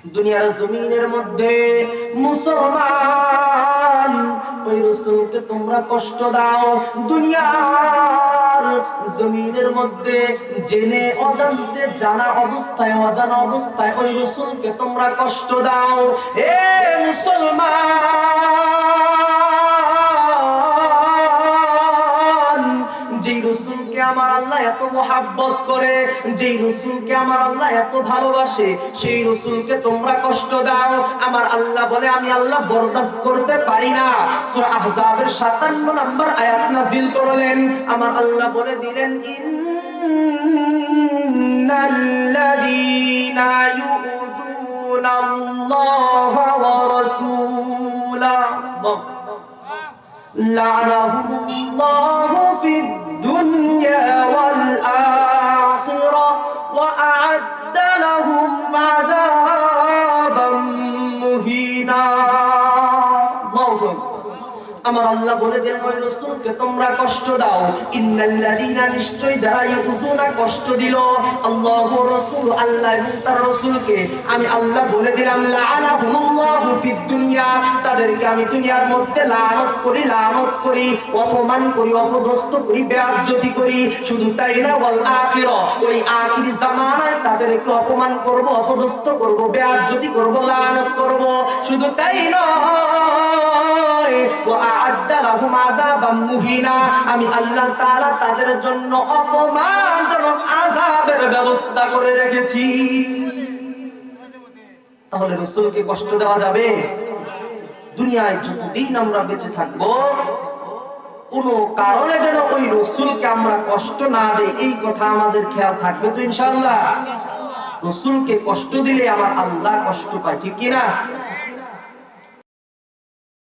দুনিয়ার জমিনের মধ্যে মুসলমান ওই রাসূলকে তোমরা কষ্ট দাও, দুনিয়ার জমিনের মধ্যে জেনে অজান্তে জানা অবস্থায় অজানা অবস্থায় ওই রাসূলকে তোমরা কষ্ট দাও। হে মুসলমান, যেই রাসূলকে আমার আল্লাহ এত মোহাব্বত করে, যেই রাসূলকে আমার আল্লাহ এত ভালোবাসে, সেই রাসূলকে তোমরা কষ্ট দাও। আমার আল্লাহ বলে আমি আল্লাহ বরদাস্ত করতে পারি না। সূরা আহজাবের 57 নম্বর আয়াত নাযিল করলেন। আমার আল্লাহ বলে দিলেন ইন্নাল্লাযীনা ইউযুনাল্লাহা ওয়া রাসূলাহু লা'নাহুমুল্লাহু ফিদ দুনিয়া ওয়াল আখিরাহ ওয়া আ'আদ্দা লাহুম আযাবাম মুহিনা। আমার আল্লাহ বলে দেন ওই রাসূলকে তোমরা কষ্ট দাও। ইন্নাল্লাযীনা, নিশ্চয় যারা ইউযুনা কষ্ট দিল আল্লাহু রাসূল, আল্লাহ এবং তার রাসূলকে, আমি আল্লাহ বলে দিলাম লা'নাহুমুল্লাহু ফিদ দুনিয়া, তাদেরকে আমি দুনিয়ার মধ্যে লানত করি, অপমান করি, অপদস্থ করি, বেইজ্জতি করি। শুধু তাই না, ওয়াল আখিরা, ওই আখিরি জামানায় তাদেরকে অপমান করব, অপদস্থ করব, বেইজ্জতি করব, লানত করব। শুধু তাই নয়, আমি আল্লাহ তাআলা তাদের জন্য অপমানজনক আযাবের ব্যবস্থা করে রেখেছি। তাহলে রাসূলকে কষ্ট দেওয়া যাবে? দুনিয়ায় যতদিন আমরা বেঁচে থাকব কোনো কারণে যেন ওই রাসূলকে আমরা কষ্ট না দেই, এই কথা আমাদের খেয়াল থাকবে তো ইনশাআল্লাহ। রাসূলকে কষ্ট দিলে আমার আল্লাহ কষ্ট পায়, ঠিক কি না?